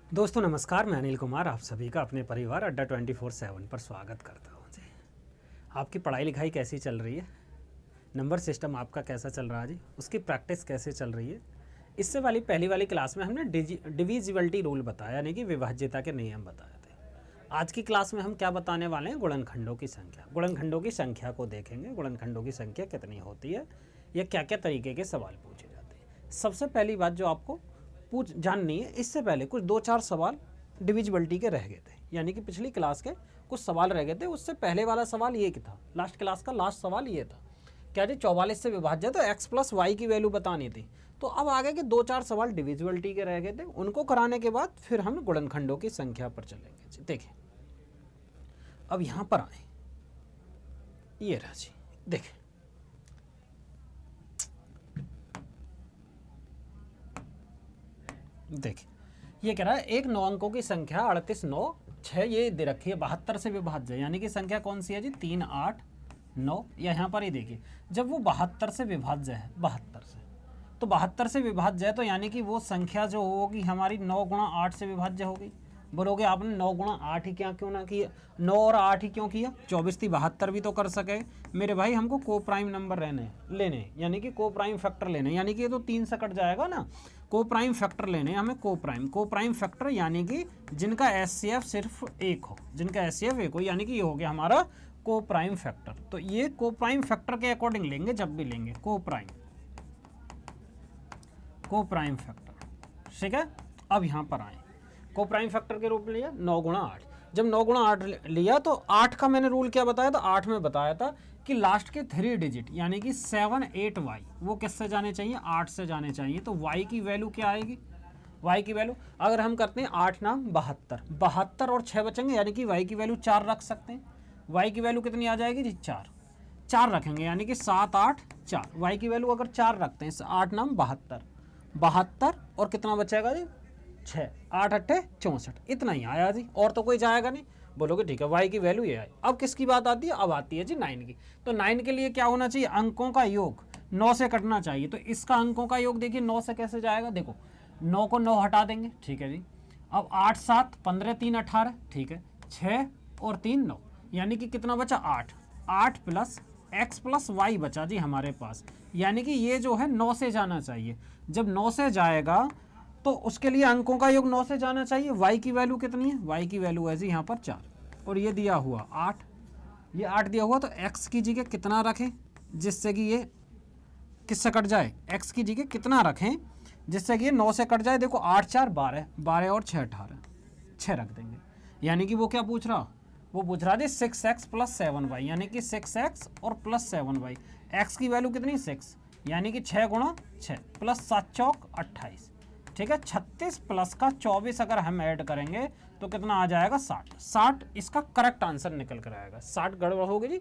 दोस्तों नमस्कार, मैं अनिल कुमार आप सभी का अपने परिवार अड्डा 24/7 पर स्वागत करता हूँ जी। आपकी पढ़ाई लिखाई कैसी चल रही है? नंबर सिस्टम आपका कैसा चल रहा है जी? उसकी प्रैक्टिस कैसे चल रही है? इससे पहली वाली क्लास में हमने डिविजिबिलिटी रूल बताया, यानी कि विभाज्यता के नियम बताए थे। आज की क्लास में हम क्या बताने वाले हैं? गुणनखंडों की संख्या। गुणनखंडों की संख्या को देखेंगे, गुणनखंडों की संख्या कितनी होती है या क्या क्या तरीके के सवाल पूछे जाते हैं। सबसे पहली बात जो आपको जाननी है, इससे पहले कुछ 2-4 सवाल डिविजिबिलिटी के रह गए थे, यानी कि पिछली क्लास के कुछ सवाल रह गए थे। उससे पहले वाला सवाल ये था, लास्ट क्लास का लास्ट सवाल ये था क्या जी, 44 से विभाज्य तो x प्लस वाई की वैल्यू बतानी थी। तो अब आगे के 2-4 सवाल डिविजिबिलिटी के रह गए थे, उनको कराने के बाद फिर हम गुणनखंडों की संख्या पर चलेंगे जी। देखिए अब यहां पर आए, ये रहा जी, देखें देखिए ये कह रहा है एक 9 अंकों की संख्या 38 9 6 ये दे रखी है 72 से विभाज्य, यानी कि संख्या कौन सी है जी? 3 8 9। या यहाँ पर ही देखिए, जब वो 72 से विभाज्य है, 72 से, तो 72 से विभाज्य है, तो यानी कि वो संख्या जो होगी हमारी 9 गुणा 8 से विभाज्य होगी। बोलोगे आपने 9 गुणा 8 ही क्या क्यों ना किया, 9 और 8 ही क्यों किया? 24 थी 72 भी तो कर सके मेरे भाई। हमको को प्राइम नंबर लेने, यानी कि को प्राइम फैक्टर लेने, यानी कि ये तो 3 से कट जाएगा ना। को प्राइम फैक्टर लेने हमें, को प्राइम फैक्टर यानी कि जिनका एचसीएफ सिर्फ एक हो, जिनका एचसीएफ एक हो, यानी कि ये हो गया हमारा को प्राइम फैक्टर। तो ये को प्राइम फैक्टर के अकॉर्डिंग लेंगे, जब भी लेंगे को प्राइम फैक्टर, ठीक है। अब यहां पर आए, को प्राइम फैक्टर के रूप में लिया 9 गुणा 8। जब 9 गुणा 8 लिया तो 8 का मैंने रूल क्या बताया था? 8 में बताया था कि लास्ट के 3 डिजिट यानी कि 7 8 वाई वो किससे जाने चाहिए? 8 से जाने चाहिए। तो वाई की वैल्यू क्या आएगी? वाई की वैल्यू अगर हम करते हैं 8 नाम 72, 72 और 6 बचेंगे, यानी कि वाई की वैल्यू 4 रख सकते हैं। वाई की वैल्यू कितनी आ जाएगी जी? 4 रखेंगे, यानी कि 7 8 4। वाई की वैल्यू अगर 4 रखते हैं, 8 नाम 72, 72 और कितना बचेगा जी? 6 8 8 64। इतना ही आया जी, और तो कोई जाएगा नहीं। बोलोगे ठीक है, वाई की वैल्यू ये आई। अब किसकी बात आती है? अब आती है जी 9 की। तो 9 के लिए क्या होना चाहिए? अंकों का योग 9 से कटना चाहिए। तो इसका अंकों का योग देखिए 9 से कैसे जाएगा? देखो 9 को 9 हटा देंगे, ठीक है जी। अब 8 7 15 3 18, ठीक है। 6 और 3 9, यानी कि कितना बचा? 8 8 प्लस x प्लस वाई बचा जी हमारे पास, यानी कि ये जो है 9 से जाना चाहिए। जब 9 से जाएगा तो उसके लिए अंकों का योग 9 से जाना चाहिए। y की वैल्यू कितनी है? y की वैल्यू है जी यहाँ पर 4, और ये दिया हुआ 8, ये 8 दिया हुआ। तो x की जगह कितना रखें जिससे कि ये किससे कट जाए? x की जगह कितना रखें जिससे कि ये 9 से कट जाए? देखो 8 4 12, 12 और 6 18, 6 रख देंगे। यानी कि वो क्या पूछ रहा? वो पूछ रहा जी 6x प्लस 7y, यानी कि 6x और प्लस 7y। x की वैल्यू कितनी? 6, यानी कि 6 गुणा 6 प्लस 7 चौक 28, ठीक है। 36 प्लस का 24 अगर हम ऐड करेंगे तो कितना आ जाएगा? 60। 60 इसका करेक्ट आंसर निकल कर आएगा। 60 गड़बड़ होगी जी,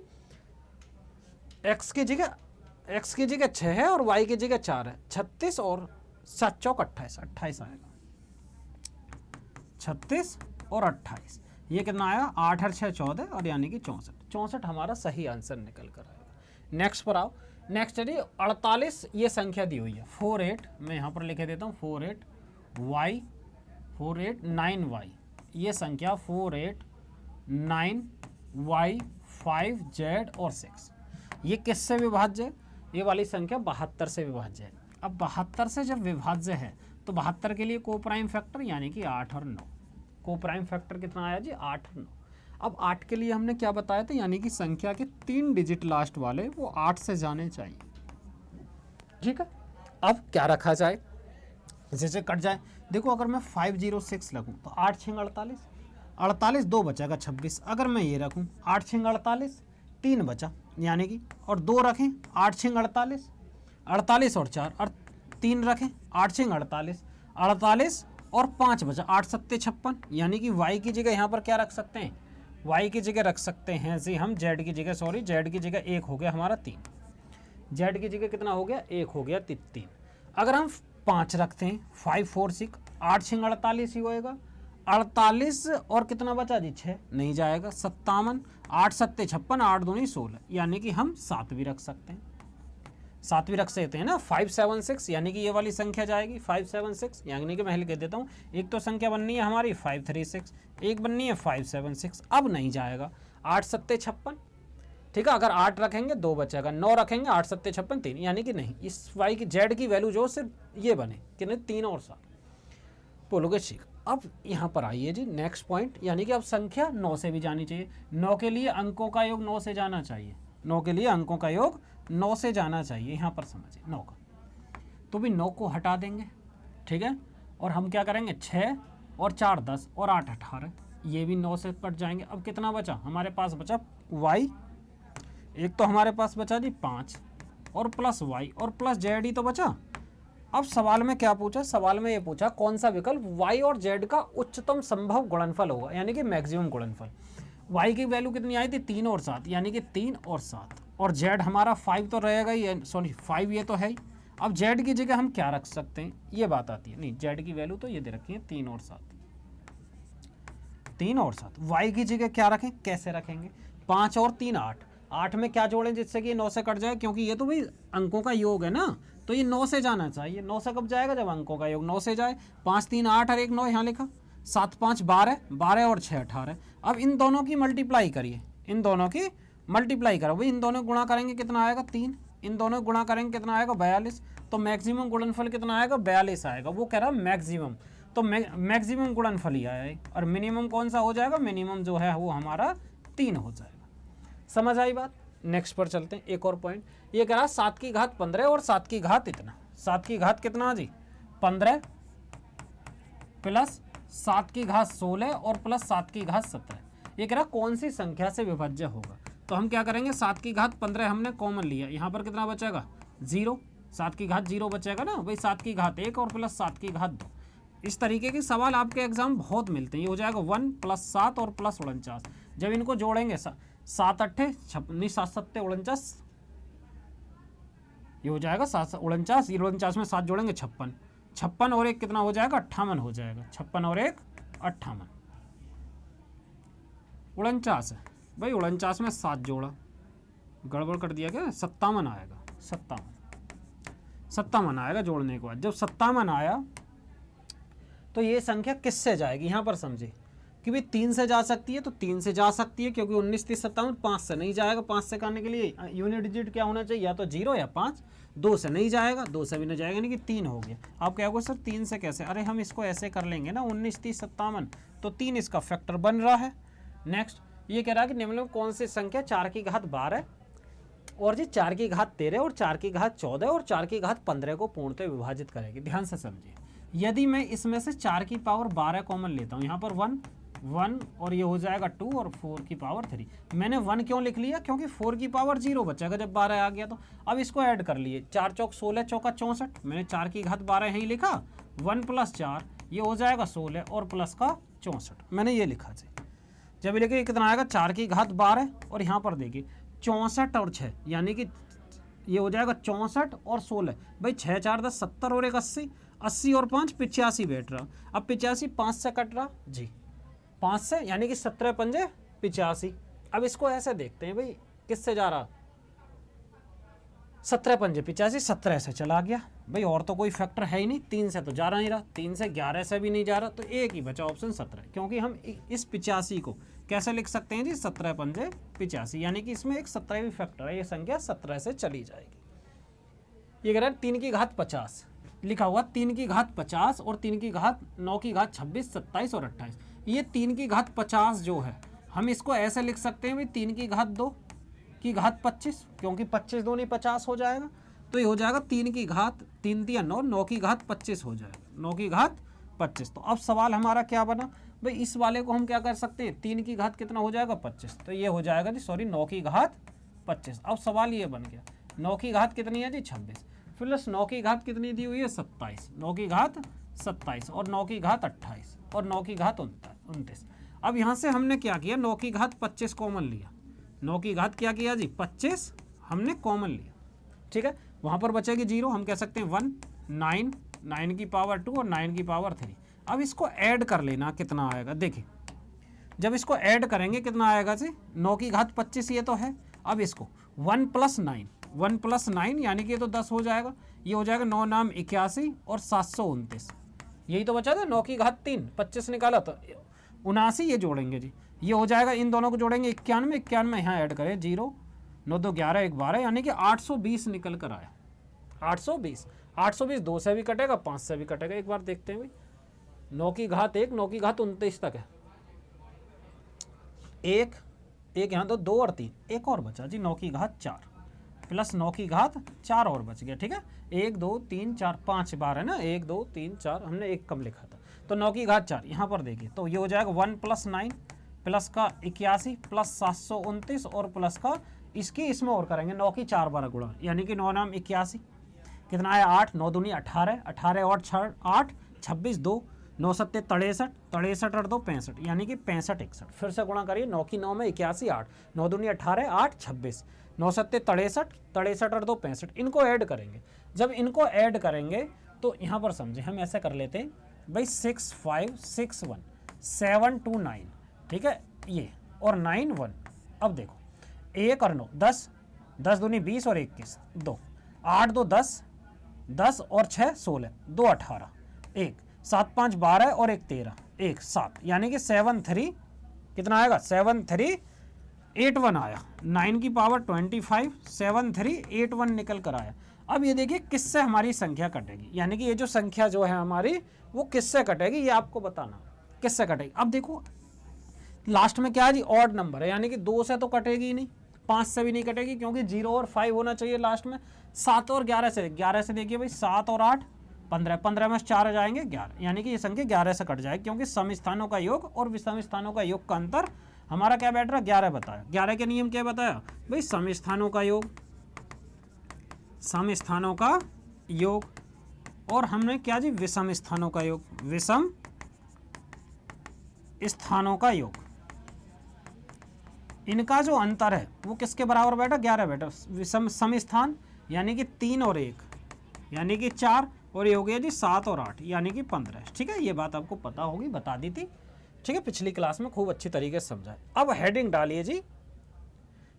x की जगह 6 है और y की जगह 4 है। 36 और 7 चौक 28, 28 आएगा। 36 और 28, ये कितना आया? 8 और 6 14, और यानी कि 64। 64 हमारा सही आंसर निकल कर आएगा। नेक्स्ट पर आओ। नेक्स्ट है 48, ये संख्या दी हुई है 48, मैं यहाँ पर लिखे देता हूँ 48 9 वाई, ये संख्या 48 9 वाई 5 जेड और 6, ये किससे विभाज्य है? ये वाली संख्या 72 से विभाज्य है। अब 72 से जब विभाज्य है तो 72 के लिए को प्राइम फैक्टर यानी कि 8 और 9। को प्राइम फैक्टर कितना आया जी? 8 और 9। अब 8 के लिए हमने क्या बताया था? यानी कि संख्या के 3 डिजिट लास्ट वाले वो 8 से जाने चाहिए, ठीक है। अब क्या रखा जाए जैसे कट जाए? देखो अगर मैं 506 लगूं तो 8 6 48, 48 2 बचेगा 26। अगर मैं ये रखूं 8 6 48, 3 बचा, यानी कि और 2 रखें 8 6 48, 48 और 4 और 3 रखें 8 6 48, 48 और 5 बचा, 8 7 56, यानी कि y की जगह यहाँ पर क्या रख सकते हैं? y की जगह रख सकते हैं जी हम z की जगह, सॉरी z की जगह 1 हो गया हमारा 3, z की जगह कितना हो गया? 1 हो गया 3। अगर हम 5 रखते हैं 5 4 6, 8 6 48 ही होएगा। 48 और कितना बचा जी? 6 नहीं जाएगा। 57, 8 7 56, 8 दूनी 16, यानी कि हम 7 भी रख सकते हैं। 7 भी रख सकते हैं ना, 576 यानी कि ये वाली संख्या जाएगी 576, यानी कि मैं लिख देता हूँ। एक तो संख्या बननी है हमारी 536, एक बननी है 576, अब नहीं जाएगा। 8 सत्ते 56, ठीक है। अगर 8 रखेंगे 2 बचेगा, 9 रखेंगे 8 सत्ते 56 3, यानी कि नहीं, इस वाई की जेड की वैल्यू जो सिर्फ ये बने कि नहीं 3 और 7। बोलोगे ठीक। अब यहाँ पर आइए जी नेक्स्ट पॉइंट, यानी कि अब संख्या 9 से भी जानी चाहिए। 9 के लिए अंकों का योग 9 से जाना चाहिए, 9 के लिए अंकों का योग 9 से जाना चाहिए। यहाँ पर समझिए 9 का, तो भी 9 को हटा देंगे, ठीक है। और हम क्या करेंगे, 6 और 4 10 और 8 18, ये भी 9 से कट जाएंगे। अब कितना बचा हमारे पास, बचा y, एक तो हमारे पास बचा जी 5 और प्लस y और प्लस जेड ही तो बचा। अब सवाल में क्या पूछा, सवाल में ये पूछा कौन सा विकल्प y और z का उच्चतम संभव गुणनफल होगा, यानी कि मैक्सिमम गुणनफल। y की वैल्यू कितनी आई थी 3 और 7, यानी कि 3 और 7, और z हमारा 5 तो रहेगा ही, सॉरी 5 ये तो है ही। अब z की जगह हम क्या रख सकते हैं, ये बात आती है। नहीं, z की वैल्यू तो ये दे रखी है 3 और 7, 3 और 7। y की जगह क्या रखें, कैसे रखेंगे, 5 और 3 8, 8 में क्या जोड़ें जिससे कि ये 9 से कट जाए, क्योंकि ये तो भाई अंकों का योग है ना, तो ये 9 से जाना चाहिए। 9 से कब जाएगा, जब अंकों का योग 9 से जाए। 5 3 8 और 1 9 यहाँ लिखा, 7 5 12, 12 और 6 18। अब इन दोनों की मल्टीप्लाई करिए, इन दोनों की मल्टीप्लाई करो भाई, इन दोनों गुणा करेंगे कितना आएगा 3, इन दोनों गुणा करेंगे कितना आएगा 42, तो मैक्सिमम गुणनफल कितना आएगा 42 आएगा। वो कह रहा मैक्सिमम, तो मैक्सिमम गुणनफल ही आएगा। और मिनिमम कौन सा हो जाएगा, मिनिमम जो है वो हमारा 3 हो जाएगा। समझ आई बात। नेक्स्ट पर चलते हैं, एक और पॉइंट। ये कह रहा 7 की घात 15 और 7 की घात इतना, 7 की घात कितना जी 15 प्लस 7 की घात 16 और प्लस 7 की घात 17। ये कह रहा कौन सी संख्या से विभाज्य होगा, तो हम क्या करेंगे, 7 की घात 15 हमने कॉमन लिया, यहाँ पर कितना बचेगा 0, 7 की घात 0 बचेगा ना भाई, 7 की घात 1 और प्लस 7 की घात 2। इस तरीके के सवाल आपके एग्जाम बहुत मिलते हैं। ये हो जाएगा 1 प्लस 7 और प्लस 49, जब इनको जोड़ेंगे 7 अट्ठे 7 सत्ते 49, ये हो जाएगा 7 49, 49 में 7 जोड़ेंगे 56, 56 और 1 कितना हो जाएगा 58 हो जाएगा, 56 और 1 58, 49 है भाई, 49 में 7 जोड़ा, गड़बड़ कर दिया क्या, 57 आएगा, 57 आएगा जोड़ने के बाद। जब 57 आया तो ये संख्या किससे जाएगी, यहाँ पर समझे कि भाई 3 से जा सकती है, तो 3 से जा सकती है, क्योंकि 19 30 57, 5 से नहीं जाएगा। 5 से करने के लिए यूनिट डिजिट क्या होना चाहिए, या तो 0 या 5। 2 से नहीं जाएगा, 2 से भी नहीं जाएगा, यानी कि 3 हो गया। आप क्या होगा सर 3 से कैसे, अरे हम इसको ऐसे कर लेंगे ना, 19 30 57, तो 3 इसका फैक्टर बन रहा है। नेक्स्ट ये कह रहा है कि निम्न में कौन सी संख्या 4 की घात 12 और जी 4 की घात 13 और 4 की घात 14 और 4 की घात 15 को पूर्णतः विभाजित करेगी। ध्यान से समझिए, यदि मैं इसमें से 4 की पावर 12 कॉमन लेता हूँ, यहाँ पर 1 और ये हो जाएगा 2 और 4 की पावर 3। मैंने 1 क्यों लिख लिया, क्योंकि 4 की पावर 0 बचेगा जब 12 आ गया तो। अब इसको ऐड कर लिए, 4 चौक 16 चौका 64, मैंने 4 की घात 12 यहीं लिखा, 1 प्लस 4 ये हो जाएगा 16 और प्लस का 64, मैंने ये लिखा जी। जब ये लिखे कितना आएगा 4 की घात 12 और यहाँ पर देखिए 64 और 6, यानी कि ये हो जाएगा 64 और 16 भाई, 6 4 10 70 और 1 80, 80 और 5 85 बैठ रहा। अब 85 5 से कट रहा जी, 5 से, यानी कि 17 पंजे 85। अब इसको ऐसे देखते हैं भाई किससे जा रहा, 17 पंजे 85, 17 से चला गया भाई, और तो कोई फैक्टर है ही नहीं, 3 से तो जा रहा नहीं रहा, 3 से 11 से भी नहीं जा रहा, तो एक ही बचा ऑप्शन 17, क्योंकि हम इस 85 को कैसे लिख सकते हैं जी 17 पंजे 85, यानी कि इसमें एक 17वीं फैक्टर है, ये संख्या 17 से चली जाएगी। ये कह रहा है 3 की घात 50 लिखा हुआ, 3 की घात 50 और 3 की घात 9 की घात 26 27 और 28। ये 3 की घात 50 जो है हम इसको ऐसे लिख सकते हैं भाई 3 की घात 2 की घात 25, क्योंकि 25 दूनी 50 हो जाएगा, तो ये हो जाएगा 3 की घात 3 3 9, 9 की घात 25 हो जाएगा, 9 की घात 25। तो अब सवाल हमारा क्या बना भाई, इस वाले को हम क्या कर सकते हैं, 3 की घात कितना हो जाएगा 25, तो ये हो जाएगा जी 9 की घात 25। अब सवाल ये बन गया 9 की घात कितनी है जी 26 प्लस 9 की घात कितनी दी हुई है 27, 9 की घात 27 और 9 की घात 28 और 9 की घात 29। अब यहाँ से हमने क्या किया, 9 की घात 25 कॉमन लिया, 9 की घात क्या किया जी 25 हमने कॉमन लिया, ठीक है। वहाँ पर बचेगी 0, हम कह सकते हैं 1 9 9 की पावर 2 और 9 की पावर 3। अब इसको ऐड कर लेना, कितना आएगा देखिए, जब इसको ऐड करेंगे कितना आएगा जी 9 की घात 25 ये तो है। अब इसको 1 प्लस 9, 1 + 9 यानी कि ये तो 10 हो जाएगा, ये हो जाएगा 9 नाम 81 और 729, यही तो बचा था 9 की घात 3, 25 निकाला तो 79, ये जोड़ेंगे जी, ये हो जाएगा, इन दोनों को जोड़ेंगे 91, 91 यहाँ ऐड करें 0, 9 2 11 1 12, यानी कि 820 निकल कर आया। 820 2 से भी कटेगा, 5 से भी कटेगा, एक बार देखते हैं भाई। 9 की घात 1, 9 की घात 29 तक है, एक यहाँ तो 2 और 3, एक और बचा जी 9 की घात 4 प्लस 9 की घात 4 और बच गया, ठीक है। 1 2 3 4 5 बार है ना, 1 2 3 4, हमने एक कम लिखा था, तो 9 की घात 4 यहाँ पर देखिए, तो ये हो जाएगा 1 + 9 प्लस का 81 प्लस 729 और प्लस का इसमें और करेंगे 9 की 4 बार गुणा, यानी कि 9 नाम 81, कितना आया 8, 9 दूनी 18, 18 और 8 26, 2 9 7 63, 63 और 2 65, यानी कि 65 61, फिर से गुणा करिए, 9 की 9 में 81 8, 9 दूनी 18, 8 26, 9 7 63, 63 और 2 65, इनको ऐड करेंगे। जब इनको ऐड करेंगे तो यहाँ पर समझे हम ऐसे कर लेते हैं भाई 6 5 6 1 7 2 9, ठीक है, ये और 9 1, अब देखो 1 और 9 10, 10 दूनी 20 और 21 2, 8 2 10, 10 और 6 16, 2 18, 1 7 5 12 और 1 13, 1 7, यानी कि 7 3 कितना आएगा 7 3 8 1 आया, 9 की पावर 25, 7 3 8 1 निकल कर आया। अब ये देखिए किससे हमारी संख्या कटेगी, यानी कि ये जो संख्या जो है हमारी वो किससे कटेगी, ये आपको बताना किससे कटेगी। अब देखो लास्ट में क्या है जी, ऑड नंबर है, यानी कि 2 से तो कटेगी ही नहीं, 5 से भी नहीं कटेगी, क्योंकि 0 और 5 होना चाहिए लास्ट में। 7 और 11 से, 11 से देखिए भाई 7 और 8 15, 15 में 4 जाएंगे 11, यानी कि ये संख्या 11 से कट जाएगी, क्योंकि सम स्थानों का योग और विषम स्थानों का योग का अंतर हमारा क्या बैठ रहा है 11 बताया। 11 के नियम क्या बताया भाई, सम स्थानों का योग, सम स्थानों का योग, और हमने क्या जी विषम स्थानों का योग, विषम स्थानों का योग, इनका जो अंतर है वो किसके बराबर बैठा 11 बैठा, विषम सम स्थान यानी कि 3 और 1 यानी कि 4, और ये हो गया जी 7 और 8 यानी कि 15, ठीक है। ये बात आपको पता होगी, बता दी थी, ठीक है, पिछली क्लास में खूब अच्छी तरीके से समझाए। अब हेडिंग डालिए जी,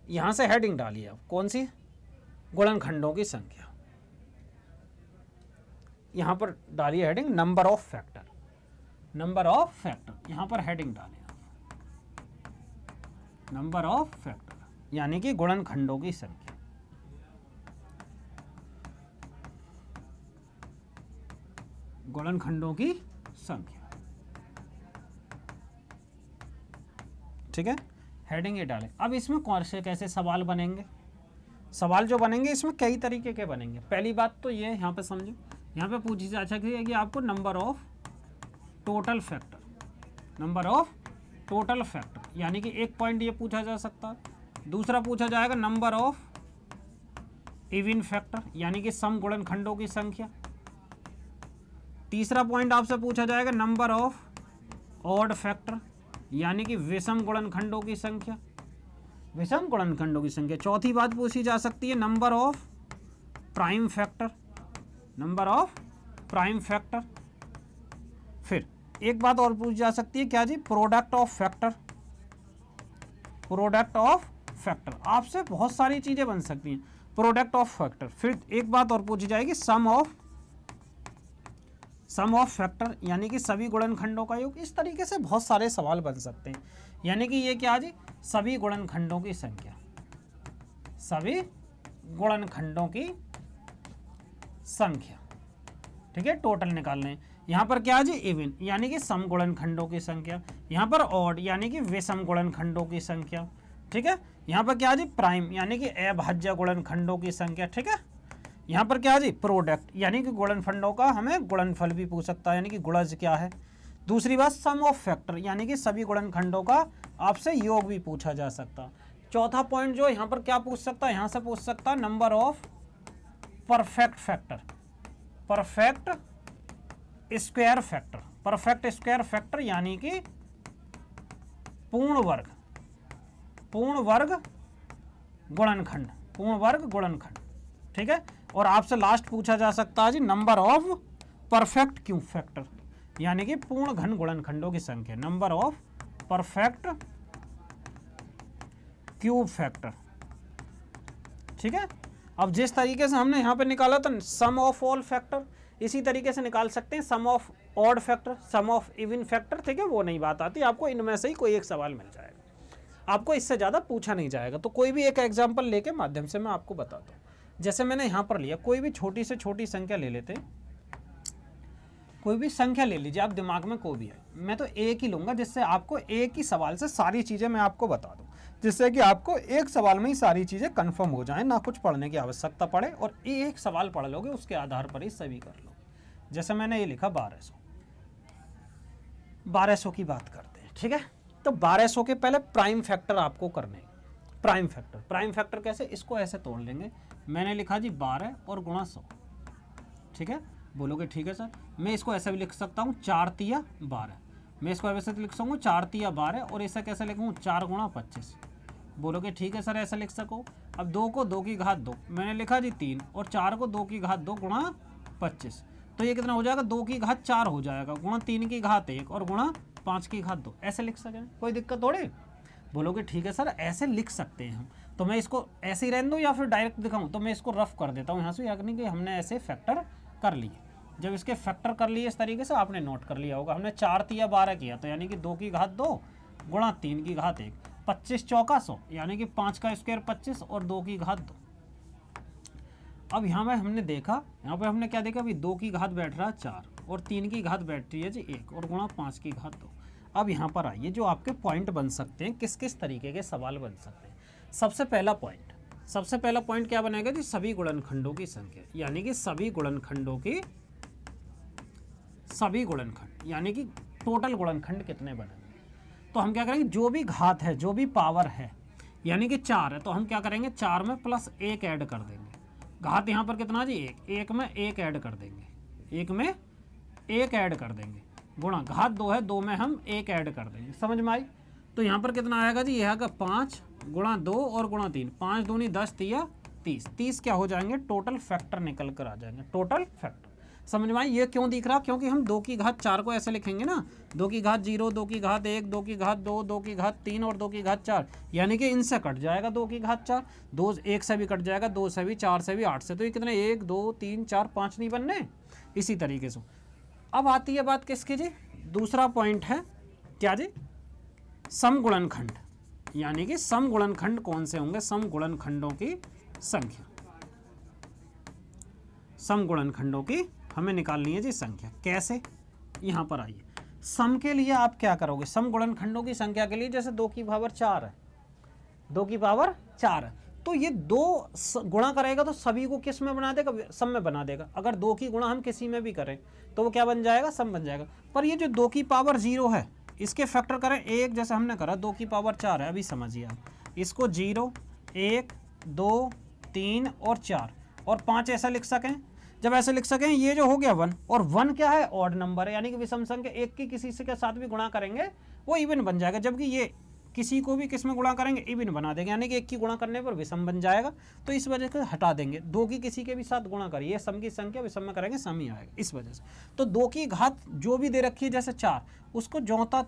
यहां से हेडिंग डालिए, अब कौन सी, गुणनखंडों की संख्या, यहां पर डालिए heading number of factor, number of factor, यहां पर हेडिंग डालिए नंबर ऑफ फैक्टर, यानी कि गुणनखंडों की संख्या। गुणनखंडों की संख्या, ठीक है, हेडिंग ये डालें। अब इसमें कौन से कैसे सवाल बनेंगे, सवाल जो बनेंगे इसमें कई तरीके के बनेंगे। पहली बात तो ये यहाँ पे समझो, यहाँ पे पूछी जा सकती है कि आपको number of total factor, number of total factor, यानी कि एक पॉइंट ये पूछा जा सकता है। दूसरा पूछा जाएगा नंबर ऑफ इवन फैक्टर, यानी कि सम गुणनखंडों की संख्या। तीसरा पॉइंट आपसे पूछा जाएगा नंबर ऑफ ऑड फैक्टर, यानी कि विषम गुणनखंडों की संख्या, विषम गुणनखंडों की संख्या। चौथी बात पूछी जा सकती है number of prime factor, number of prime factor. फिर एक बात और पूछी जा सकती है क्या जी, product of factor, product of factor, आपसे बहुत सारी चीजें बन सकती हैं, प्रोडक्ट ऑफ फैक्टर। फिर एक बात और पूछी जाएगी सम ऑफ फैक्टर, यानी कि सभी गुणनखंडों का योग। इस तरीके से बहुत सारे सवाल बन सकते हैं, यानी कि ये क्या जी, सभी गुणनखंडों की संख्या, सभी गुणनखंडों की संख्या, ठीक है, टोटल निकालने। यहाँ पर क्या जी, इवन यानी कि सम गुणनखंडों की संख्या, यहाँ पर ऑड यानी कि विषम गुणनखंडों की संख्या, ठीक है। यहाँ पर क्या जी, प्राइम यानी कि अभाज्य गुणनखंडों की संख्या, ठीक है। यहाँ पर क्या जी, प्रोडक्ट यानी कि गुणनखंडों का हमें गुणनफल भी पूछ सकता है, यानी कि गुणज क्या है। दूसरी बात सम ऑफ फैक्टर, यानी कि सभी गुणनखंडों का आपसे योग भी पूछा जा सकता। चौथा पॉइंट जो यहाँ पर क्या पूछ सकता है, यहाँ से पूछ सकता है number of perfect factor, perfect square factor, perfect square factor यानी कि पूर्ण वर्ग गुणनखंड, पूर्ण वर्ग गुणनखंड, ठीक है। और आपसे लास्ट पूछा जा सकता है जी number of perfect cube factor, यानी कि पूर्ण घन गुणनखंडों की संख्या, number of perfect cube factor, ठीक है। अब जिस तरीके से हमने यहाँ पे निकाला था सम ऑफ ऑल फैक्टर, इसी तरीके से निकाल सकते हैं sum of odd factor, sum of even factor, ठीक है। वो नहीं बात आती, आपको इनमें से ही कोई एक सवाल मिल जाएगा, आपको इससे ज़्यादा पूछा नहीं जाएगा। तो कोई भी एक एग्जाम्पल लेके माध्यम से मैं आपको बताता हूँ। जैसे मैंने यहाँ पर लिया, कोई भी छोटी से छोटी संख्या ले लेते हैं, कोई भी संख्या ले लीजिए आप दिमाग में, कोई भी है, मैं तो एक ही लूँगा जिससे आपको एक ही सवाल से सारी चीज़ें मैं आपको बता दूँ, जिससे कि आपको एक सवाल में ही सारी चीज़ें कंफर्म हो जाएं, ना कुछ पढ़ने की आवश्यकता पड़े, और एक सवाल पढ़ लोगे उसके आधार पर ही सभी कर लो। जैसे मैंने ये लिखा 1200 की बात करते हैं, ठीक है। तो 1200 के पहले प्राइम फैक्टर आपको करने, प्राइम फैक्टर कैसे, इसको ऐसे तोड़ लेंगे। मैंने लिखा जी 12 और गुणा 100, ठीक है। बोलोगे ठीक है सर, मैं इसको ऐसे भी लिख सकता हूँ 4 तिया 12, मैं इसको ऐसे लिख सकूँ 4 तिया 12, और ऐसा कैसे लिखूँ 4 गुणा 25। बोलोगे ठीक है सर, ऐसा लिख सको। अब 2 को 2 की घात 2, मैंने लिखा जी 3, और 4 को 2 की घात 2 गुणा 25, तो ये कितना हो जाएगा 2 की घात 4 हो जाएगा, गुणा 3 की घात 1 और गुणा 5 की घात 2, ऐसे लिख सकें, कोई दिक्कत थोड़ी। बोलोगे ठीक है सर, ऐसे लिख सकते हैं हम, तो मैं इसको ऐसे ही रहने दूँ या फिर डायरेक्ट दिखाऊँ, तो मैं इसको रफ कर देता हूँ यहाँ से, यानी कि हमने ऐसे फैक्टर कर लिए। जब इसके फैक्टर कर लिए इस तरीके से, आपने नोट कर लिया होगा, हमने 4 तिया 12 किया, तो यानी कि 2 की घात 2 गुणा 3 की घात 1, 25 चौका 100, यानी कि 5 का स्क्वायर 25 और 2 की घात 2। अब यहाँ पे हमने देखा, यहाँ पे हमने क्या देखा, अभी 2 की घात बैठ रहा है 4 और 3 की घात बैठ रही है जी 1 और गुणा 5 की घात 2। अब यहाँ पर आइए, जो आपके पॉइंट बन सकते हैं, किस किस तरीके के सवाल बन सकते हैं। सबसे पहला पॉइंट क्या बनेगा जी, सभी गुणनखंडों की संख्या, यानी कि सभी गुणनखंड, यानी कि टोटल गुणनखंड कितने बनेंगे। तो हम क्या करेंगे, जो भी घात है, जो भी पावर है, यानी कि 4 है, तो हम क्या करेंगे 4 में प्लस 1 ऐड कर देंगे। घात यहाँ पर कितना जी 1 में 1 ऐड कर देंगे, 1 में 1 ऐड कर देंगे, गुणा घात 2 है, 2 में हम 1 ऐड कर देंगे, समझ में आई। तो यहाँ पर कितना आएगा जी, यह आएगा 5 गुणा 2 और गुणा 3, 5 दूनी 10 तिया 30, 30 क्या हो जाएंगे, टोटल फैक्टर निकल कर आ जाएंगे, टोटल फैक्टर। समझ में आई। ये क्यों दिख रहा, क्योंकि हम 2 की घात 4 को ऐसे लिखेंगे ना, 2 की घात 0, 2 की घात 1, 2 की घात 2, 2 की घात 3 और 2 की घात 4, यानी कि इनसे कट जाएगा 2 की घात 4, 2 1 से भी कट जाएगा, 2 से भी, 4 से भी, 8 से, तो ये कितने 1 2 3 4 5 नहीं बनने, इसी तरीके से। अब आती है बात किसकी जी, दूसरा पॉइंट है क्या जी, समगुणनखंड, यानी कि समगुणनखंड कौन से होंगे, समगुणनखंडों की संख्या, समगुणनखंडों की हमें निकालनी है जी संख्या। कैसे, यहाँ पर आइए, सम के लिए आप क्या करोगे, समगुणनखंडों की संख्या के लिए, जैसे 2 की पावर 4 है, 2 की पावर 4 है, तो ये 2 गुणा करेगा तो सभी को किस में बना देगा, सम में बना देगा। अगर 2 की गुणा हम किसी में भी करें तो वो क्या बन जाएगा, सम बन जाएगा। पर ये जो 2 की पावर 0 है, इसके फैक्टर करें 1, जैसे हमने करा 2 की पावर 4 है, अभी समझिए आप, इसको 0 1 2 3 और 4 और 5 ऐसा लिख सकें। जब ऐसे लिख सकें, ये जो हो गया 1, और 1 क्या है, ऑड नंबर है, यानी कि विषम संख्या, एक की किसी से के साथ भी गुणा करेंगे वो इवन बन जाएगा, जबकि ये किसी को भी किस में गुणा करेंगे, इवन बना देंगे, यानी कि एक की गुणा करने पर विषम बन जाएगा, तो इस वजह से हटा देंगे। 2 की किसी के भी साथ गुणा करिए, सम की संख्या, विषम में करेंगे सम ही आएगा, इस वजह से। तो 2 की घात जो भी दे रखी है, जैसे 4, उसको ज्यों का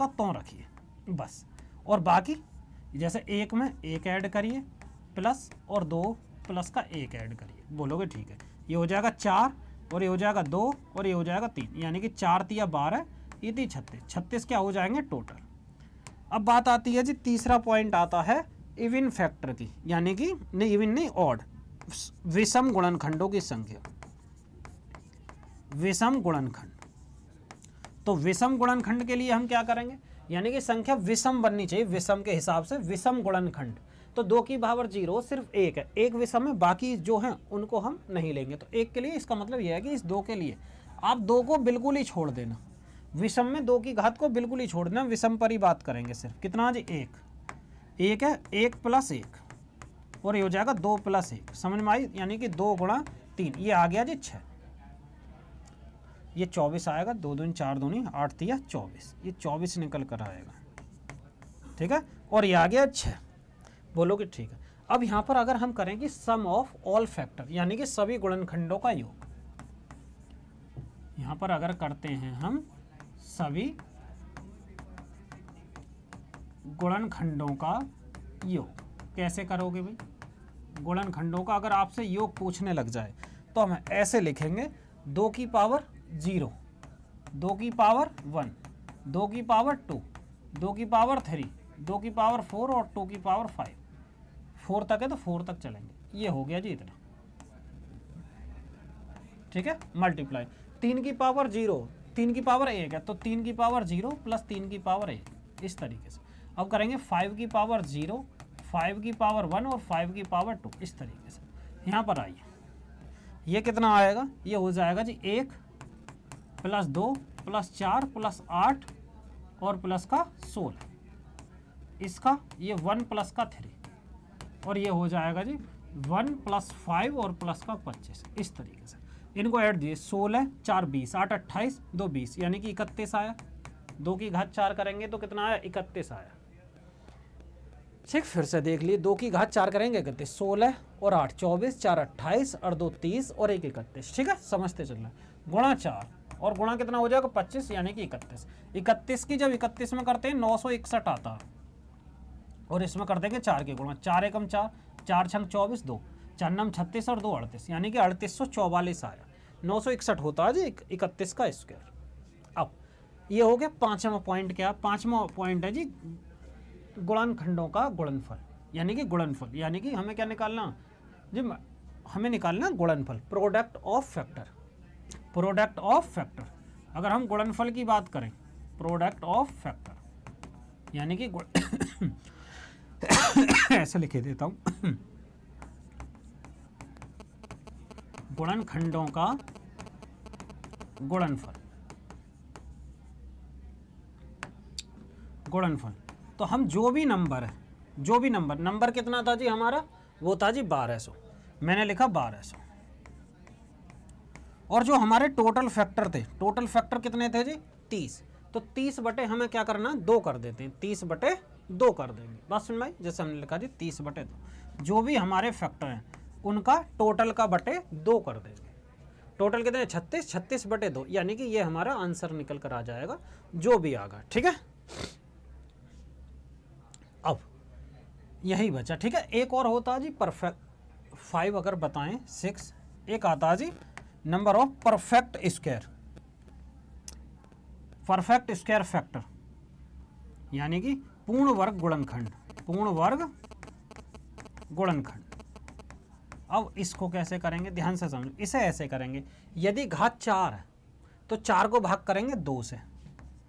त्यों रखिए बस, और बाकी जैसे 1 में 1 ऐड करिए प्लस, और 2 प्लस का 1 ऐड करिए। बोलोगे ठीक है, ये हो जाएगा 4 और ये हो जाएगा 2 और ये हो जाएगा 3, यानी कि 4 तिया 12, ये 36, 36 क्या हो जाएंगे टोटल। अब बात आती है जी, तीसरा पॉइंट आता है इवन फैक्टर की, यानी कि नहीं इवन नहीं ऑड, विषम गुणनखंडों की संख्या, विषम गुणनखंड। तो विषम गुणनखंड के लिए हम क्या करेंगे, यानी कि संख्या विषम बननी चाहिए, विषम के हिसाब से विषम गुणनखंड। तो 2 की पावर 0 सिर्फ 1 है, एक विषम है, बाकी जो हैं उनको हम नहीं लेंगे। तो 1 के लिए इसका मतलब यह है कि इस 2 के लिए आप 2 को बिल्कुल ही छोड़ देना, विषम में 2 की घात को बिल्कुल ही छोड़ देना, विषम पर ही बात करेंगे सिर्फ। कितना जी 1 है, 1 प्लस 1 और ये हो जाएगा 2 प्लस 1, समझ में आई, यानी कि 2 गुणा 3, ये आ गया जी 6, ये 24 आएगा, 2 दूनी 4 दूनी 8 तिया 24, ये 24 निकल कर आएगा, ठीक है, और ये आ गया 6। बोलोगे ठीक है। अब यहाँ पर अगर हम करें कि सम ऑफ ऑल फैक्टर, यानी कि सभी गुणनखंडों का योग, यहाँ पर अगर करते हैं हम सभी गुणनखंडों का योग, कैसे करोगे भाई, गुणनखंडों का अगर आपसे योग पूछने लग जाए तो हम ऐसे लिखेंगे 2 की पावर 0, 2 की पावर 1, 2 की पावर 2, 2 की पावर 3, 2 की पावर 4 और 2 की पावर 5। 4 तक है तो 4 तक चलेंगे। ये हो गया जी इतना, ठीक है। मल्टीप्लाई 3 की पावर 0, 3 की पावर 1 है तो 3 की पावर 0 प्लस 3 की पावर 1, इस तरीके से। अब करेंगे 5 की पावर 0, 5 की पावर 1 और 5 की पावर 2, इस तरीके से। यहाँ पर आइए, ये कितना आएगा, ये हो जाएगा जी 1 प्लस 2 प्लस 4 प्लस 8 और प्लस का 16, इसका ये 1 प्लस का 3 और ये हो जाएगा जी 1 प्लस 5 और प्लस का 25, इस तरीके से। इनको ऐड दिए 16 4 20, 8 28 2 20, यानी कि 31 आया। 2 की घात 4 करेंगे तो कितना आया, 31 आया। ठीक, फिर से देख लिए, 2 की घात 4 करेंगे 31, 16 और 8 24, 4 28 और 2 30 और 1 31, ठीक है, समझते चल रहा है। गुणा 4 और गुणा कितना हो जाएगा 25, यानी कि 31। 31 की जब 31 में करते हैं 961 आता है और इसमें कर देंगे 4 के गुणा, 4 एकम 4, 4 छंग 24, 2 4 नम 36 और 2 38, यानी कि 3844 आया। 961 होता है जी 31 का स्क्वायर। अब ये हो गया पांचवा पॉइंट। क्या पांचवा पॉइंट है जी, गुणनखंडों का गुणनफल, यानी कि गुणनफल, यानी कि हमें क्या निकालना जी, हमें निकालना गुणनफल, product of factor, product of factor. अगर हम गुणनफल की बात करें, प्रोडक्ट ऑफ फैक्टर, यानी कि ऐसे लिखे देता हूं, गुणनखंडों का गुणनफल, गुणनफल। तो हम जो भी नंबर है, जो भी नंबर कितना था जी हमारा, वो था जी 1200, मैंने लिखा 1200। और जो हमारे टोटल फैक्टर थे, टोटल फैक्टर कितने थे जी 30, तो 30 बटे हमें क्या करना, 2 कर देते हैं, 30 बटे 2 कर देंगे। बस सुन भाई, जैसे हमने लिखा जी 30 बटे 2, जो भी हमारे फैक्टर हैं उनका टोटल का बटे 2 कर देंगे। टोटल कितने 36, 36 बटे 2, यानी कि ये हमारा आंसर निकल कर आ जाएगा, जो भी आएगा, ठीक है। अब यही बचा, ठीक है। एक और होता है जी परफेक्ट 5, अगर बताएं 6, एक आता है जी number of perfect square, perfect square factor, यानी कि पूर्ण वर्ग गुणनखंड, पूर्ण वर्ग गुणनखंड। अब इसको कैसे करेंगे, ध्यान से समझो, इसे ऐसे करेंगे, यदि घात 4 है तो 4 को भाग करेंगे 2 से,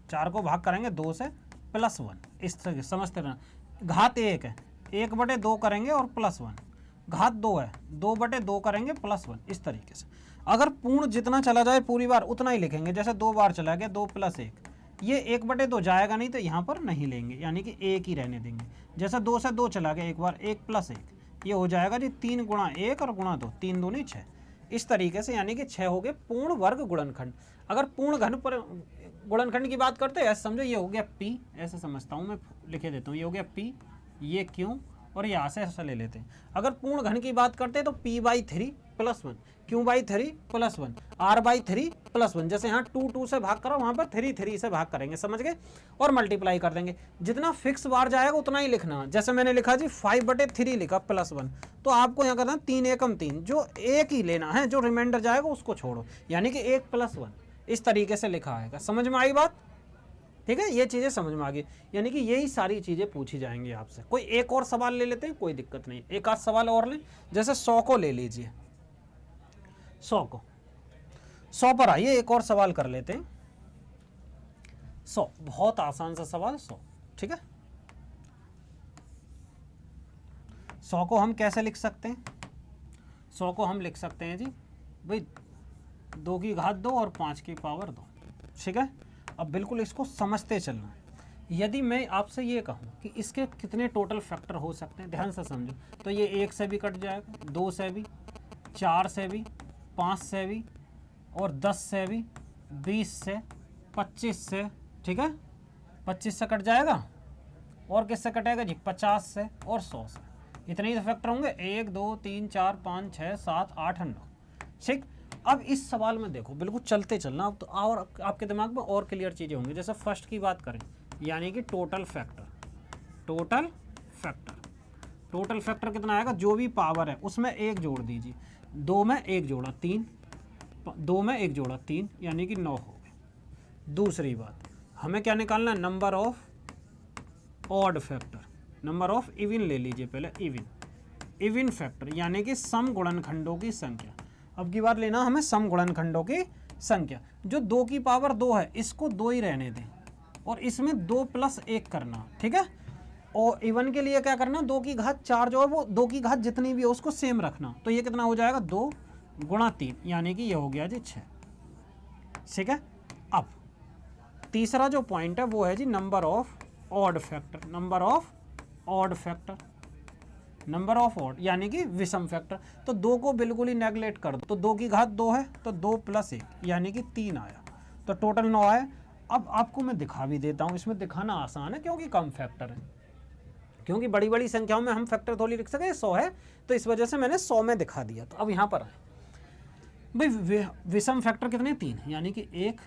4 को भाग करेंगे 2 से प्लस 1, इस तरह समझते रहना। घात 1 है, 1 बटे 2 करेंगे और प्लस 1। घात 2 है, 2 बटे 2 करेंगे प्लस 1, इस तरीके से। अगर पूर्ण जितना चला जाए पूरी बार उतना ही लिखेंगे, जैसे 2 बार चला गया 2 प्लस 1, ये 1 बटे 2 जाएगा नहीं तो यहाँ पर नहीं लेंगे, यानी कि 1 ही रहने देंगे। जैसे 2 से 2 चला गया एक बार, 1 प्लस 1, ये हो जाएगा जी 3 गुणा 1 और गुणा 2, 3 दूनी 6, इस तरीके से, यानी कि 6 हो गए पूर्ण वर्ग गुणनखंड। अगर पूर्ण घन पर गुणनखंड की बात करते हैं, ऐसे समझो, ये हो गया P, ऐसे समझता हूँ मैं, लिखे देता हूँ, ये हो गया P, ये Q और ये यहाँ से ऐसा ले लेते हैं। अगर पूर्ण घन की बात करते हैं तो P/3 plus 1, Q/3 plus 1, R/3 plus 1, जैसे यहाँ 2 2 से भाग करो, वहाँ पर 3 3 से भाग करेंगे, समझ गए, और मल्टीप्लाई कर देंगे। जितना फिक्स बार जाएगा उतना ही लिखना। जैसे मैंने लिखा जी 5/3 लिखा प्लस 1, तो आपको यहाँ करना 3 एकम 3, जो एक ही लेना है, जो रिमाइंडर जाएगा उसको छोड़ो, यानी कि 1 प्लस 1, इस तरीके से लिखा आएगा। समझ में आई बात, ठीक है, ये चीज़ें समझ में आ गई, यानी कि यही सारी चीज़ें पूछी जाएंगी आपसे। कोई एक और सवाल ले लेते हैं, कोई दिक्कत नहीं, एक आध सवाल और लें, जैसे 100 को ले लीजिए, 100 को, 100 पर आइए एक और सवाल कर लेते हैं। 100 बहुत आसान सा सवाल, 100, ठीक है। 100 को हम कैसे लिख सकते हैं, 100 को हम लिख सकते हैं जी भाई 2 की घात 2 और 5 की पावर 2, ठीक है। अब बिल्कुल इसको समझते चलना। यदि मैं आपसे ये कहूँ कि इसके कितने टोटल फैक्टर हो सकते हैं, ध्यान से समझो, तो ये 1 से भी कट जाएगा, 2 से भी, 4 से भी, 5 से भी और 10 से भी, 20 से, 25 से, ठीक है, 25 से कट जाएगा, और किससे कटेगा जी 50 से और 100 से, इतने ही तो फैक्टर होंगे, 1 2 3 4 5 6 7 8 9, ठीक। अब इस सवाल में देखो, बिल्कुल चलते चलना, अब तो और आपके दिमाग में और क्लियर चीज़ें होंगी। जैसे फर्स्ट की बात करें, यानी कि total factor, total factor, total factor कितना आएगा, जो भी पावर है उसमें एक जोड़ दीजिए, 2 में 1 जोड़ा 3, 2 में 1 जोड़ा 3, यानी कि 9 हो गए। दूसरी बात हमें क्या निकालना है, number of odd factor, number of even ले लीजिए पहले, इवन फैक्टर यानी कि सम गुणनखंडों की संख्या। अब की बार लेना हमें सम गुणनखंडों की संख्या। जो 2 की पावर 2 है इसको 2 ही रहने दें और इसमें 2 + 1 करना, ठीक है। और इवन के लिए क्या करना, 2 की घात 4 जो है वो 2 की घात जितनी भी है उसको सेम रखना। तो ये कितना हो जाएगा, 2 × 3 यानी कि ये हो गया जी 6, ठीक है। अब तीसरा जो पॉइंट है वो है जी number of odd factor, number of odd factor, number of odd यानी कि विषम फैक्टर। तो 2 को बिल्कुल ही नेगलेक्ट कर दो, तो 2 की घात 2 है तो 2 + 1 यानी कि 3 आया, तो टोटल 9 आया। अब आपको मैं दिखा भी देता हूँ, इसमें दिखाना आसान है क्योंकि कम फैक्टर है, क्योंकि बड़ी बड़ी संख्याओं में हम फैक्टर थोड़ी लिख सके, 100 है तो इस वजह से मैंने 100 में दिखा दिया। तो अब यहाँ पर आए भाई, विषम फैक्टर कितने, 3, यानी कि 1,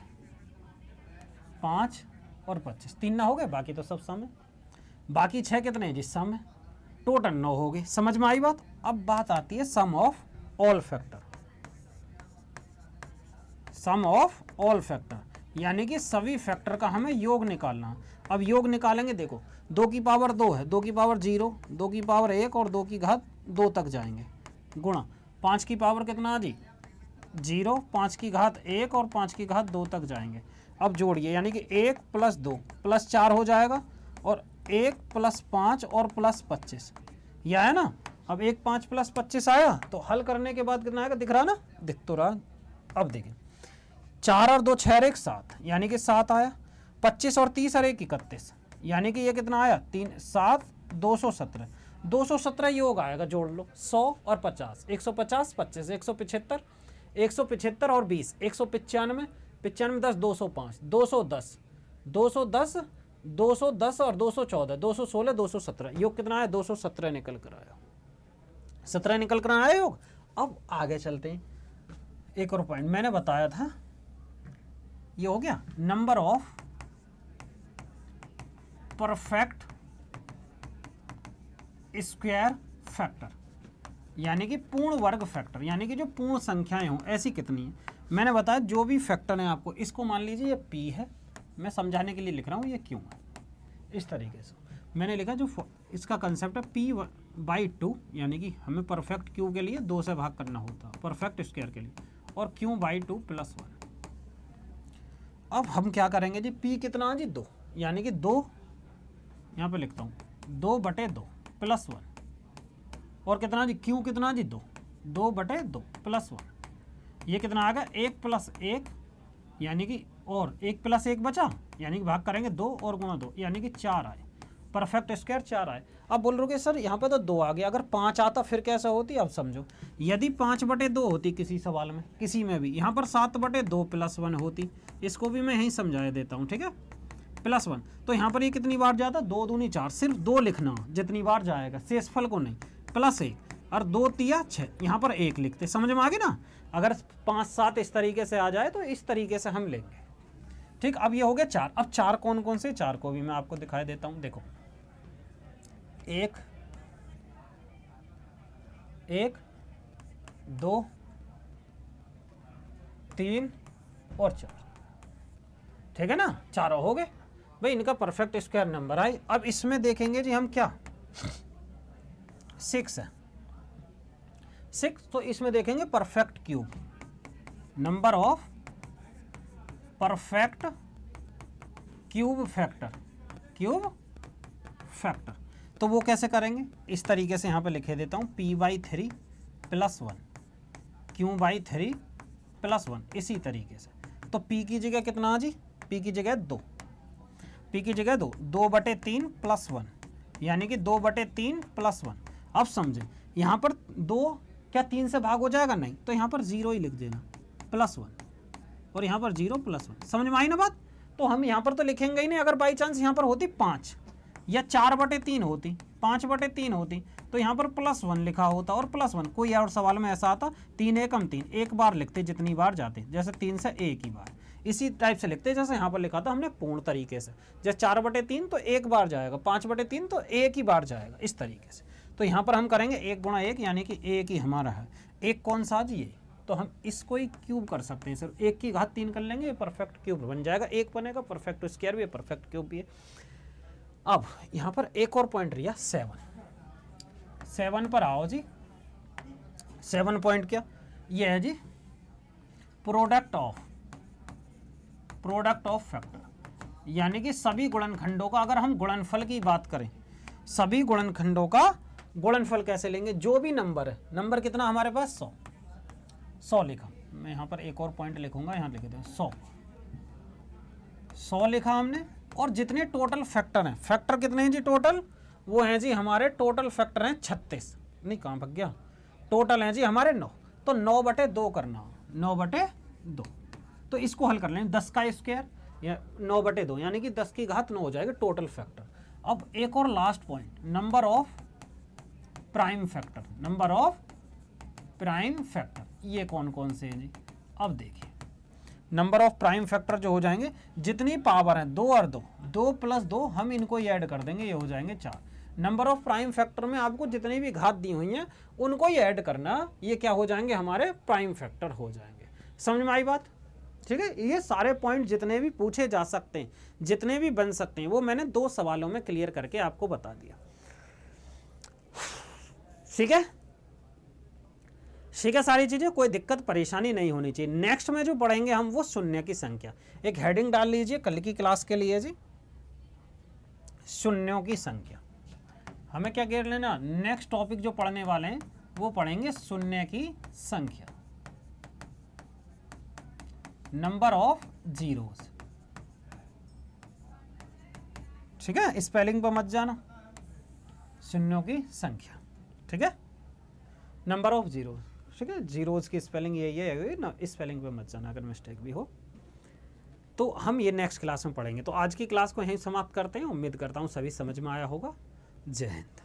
5 और 25, 3 ना हो गए, बाकी तो सब सम है। बाकी 6 कितने हैं जी, सम है, टोटल 9 हो गए। समझ में आई बात। अब बात आती है sum of all factor, sum of all factor यानी कि सभी फैक्टर का हमें योग निकालना। अब योग निकालेंगे, देखो 2 की पावर 2 है, 2 की पावर 0, 2 की पावर 1 और 2 की घात 2 तक जाएंगे, गुणा 5 की पावर कितना जी 0, 5 की घात 1 और 5 की घात 2 तक जाएंगे। अब जोड़िए, यानी कि 1 + 2 + 4 हो जाएगा और 1 + 5 और + 25, यह है ना। अब 1 5 + 25 आया, तो हल करने के बाद कितना आएगा, दिख रहा ना, दिख तो रहा। अब देखें 4 और 2 6 और 1 7 यानी कि 7 आया, 25 और 30 और 1 31 यानी कि ये कितना आया, 3 7 217, 217 योग आएगा, जोड़ लो 100 और 50, 150 25 175, 175 और 20 195, 95 10 205, 210 210 210 और 214 216 217, योग कितना आया, 217 निकल कर आया, 17 निकल कर आया योग। अब आगे चलते हैं, एक और पॉइंट मैंने बताया था, ये हो गया number of perfect square factor, यानी कि पूर्ण वर्ग फैक्टर, यानी कि जो पूर्ण संख्याएं हों ऐसी कितनी है। मैंने बताया जो भी फैक्टर है आपको, इसको मान लीजिए ये p है, मैं समझाने के लिए लिख रहा हूँ ये क्यों है। इस तरीके से मैंने लिखा, जो इसका कंसेप्ट है p/2, यानी कि हमें परफेक्ट क्यू के लिए 2 से भाग करना होता है, परफेक्ट स्क्वायर के लिए, और q/2 + 1। अब हम क्या करेंगे जी, p कितना जी 2, यानी कि 2 यहाँ पे लिखता हूँ 2/2 + 1, और कितना जी q कितना जी 2, 2/2 + 1, ये कितना आ गया 1 + 1, यानी कि, और 1 + 1 बचा, यानी कि भाग करेंगे 2 और गुणा 2, यानी कि 4 आए, परफेक्ट स्क्वायर 4 आए। अब बोल रहे हो कि सर यहाँ पे तो 2 आ गया, अगर 5 आता फिर कैसे होती। अब समझो, यदि 5/2 होती किसी सवाल में, किसी में भी, यहाँ पर 7/2 + 1 होती, इसको भी मैं यहीं समझा देता हूँ, ठीक है, +1, तो यहाँ पर ये कितनी बार जाता, 2 दूनी 4, सिर्फ 2 लिखना जितनी बार जाएगा, शेषफल को नहीं, +1 और 2 तिया 6, यहाँ पर 1 लिखते, समझ में आ गई ना। अगर 5 7 इस तरीके से आ जाए तो इस तरीके से हम लेंगे, ठीक। अब ये हो गया 4। अब 4 कौन कौन से, 4 को भी मैं आपको दिखाई देता हूँ। देखो 1 1 2 3 और 4, ठीक है ना, चारों हो गए भाई, इनका परफेक्ट स्क्वायर नंबर आए। अब इसमें देखेंगे जी हम क्या, 6 है, 6, तो इसमें देखेंगे perfect cube, number of perfect cube factor, cube factor. तो वो कैसे करेंगे, इस तरीके से यहाँ पे लिखे देता हूँ, p/3 + 1 q/3 + 1, इसी तरीके से। तो p की जगह कितना जी, p की जगह 2, p की जगह 2, 2/3 + 1, यानी कि 2/3 + 1। अब समझे, यहाँ पर 2 क्या 3 से भाग हो जाएगा, नहीं, तो यहाँ पर 0 ही लिख देना, +1, और यहाँ पर 0 + 1, समझ में आई ना बात। तो हम यहाँ पर तो लिखेंगे ही नहीं, अगर बाई चांस यहाँ पर होती 5 या 4/3 होती, 5/3 होती, तो यहाँ पर +1 लिखा होता, और +1 कोई और सवाल में ऐसा आता 3 एकम 3, एक बार लिखते जितनी बार जाते, जैसे 3 से 1 ही बार, इसी टाइप से लिखते जैसे यहाँ पर लिखा था हमने पूर्ण तरीके से, जैसे 4/3 तो एक बार जाएगा, 5/3 तो एक ही बार जाएगा, इस तरीके से। तो यहाँ पर हम करेंगे 1 गुणा 1 यानी कि 1 ही हमारा है। 1 कौन सा जी ये, तो हम इसको ही क्यूब कर सकते हैं सर, 1 की घात 3 कर लेंगे, ये परफेक्ट क्यूब बन जाएगा। 1 बनेगा, परफेक्ट स्क्वायर भी है, परफेक्ट क्यूब भी है। अब यहाँ पर एक और पॉइंट रिया 7 पर आओ जी। 7 पॉइंट क्या ये है जी, प्रोडक्ट ऑफ फैक्टर, यानी कि सभी गुणनखंडों का, अगर हम गुणनफल की बात करें, सभी गुणनखंडों का गुणनफल कैसे लेंगे, जो भी नंबर है, नंबर कितना हमारे पास 100 लिखा, मैं यहाँ पर एक और पॉइंट लिखूंगा, यहाँ लिख दें 100 लिखा हमने, और जितने टोटल फैक्टर हैं, फैक्टर कितने हैं जी टोटल, वो हैं जी हमारे टोटल फैक्टर हैं 36, नहीं कहाँ भाग गया, टोटल हैं जी हमारे 9, तो 9/2 करना, 9/2, तो इसको हल कर लें 10 का स्क्वायर या 9/2 यानी कि 10 की घात 9 हो जाएगा टोटल फैक्टर। अब एक और last point, number of prime factor, number of prime factor, ये कौन कौन से हैं जी, अब देखिए नंबर ऑफ प्राइम फैक्टर जो हो जाएंगे, जितनी पावर है 2 और 2, 2 + 2 हम इनको ही ऐड कर देंगे, ये हो जाएंगे 4। नंबर ऑफ प्राइम फैक्टर में आपको जितनी भी घात दी हुई हैं उनको ही ऐड करना, ये क्या हो जाएंगे हमारे प्राइम फैक्टर हो जाएंगे। समझ में आई बात, ठीक है। ये सारे पॉइंट जितने भी पूछे जा सकते हैं, जितने भी बन सकते हैं, वो मैंने 2 सवालों में क्लियर करके आपको बता दिया, ठीक है। ठीक है, सारी चीज़ें, कोई दिक्कत परेशानी नहीं होनी चाहिए। नेक्स्ट में जो पढ़ेंगे हम वो शून्य की संख्या, एक हेडिंग डाल लीजिए कल की क्लास के लिए जी, शून्यों की संख्या। हमें क्या घेर लेना, नेक्स्ट टॉपिक जो पढ़ने वाले हैं वो पढ़ेंगे शून्य की संख्या, नंबर ऑफ जीरोस, ठीक है। स्पेलिंग पर मत जाना, शून्यों की संख्या, ठीक है, नंबर ऑफ जीरोस, ठीक है। जीरोस की स्पेलिंग यही है ना, स्पेलिंग पे मत जाना अगर मिस्टेक भी हो तो। हम ये नेक्स्ट क्लास में पढ़ेंगे। तो आज की क्लास को यहीं समाप्त करते हैं, उम्मीद करता हूँ सभी समझ में आया होगा। जय हिंद।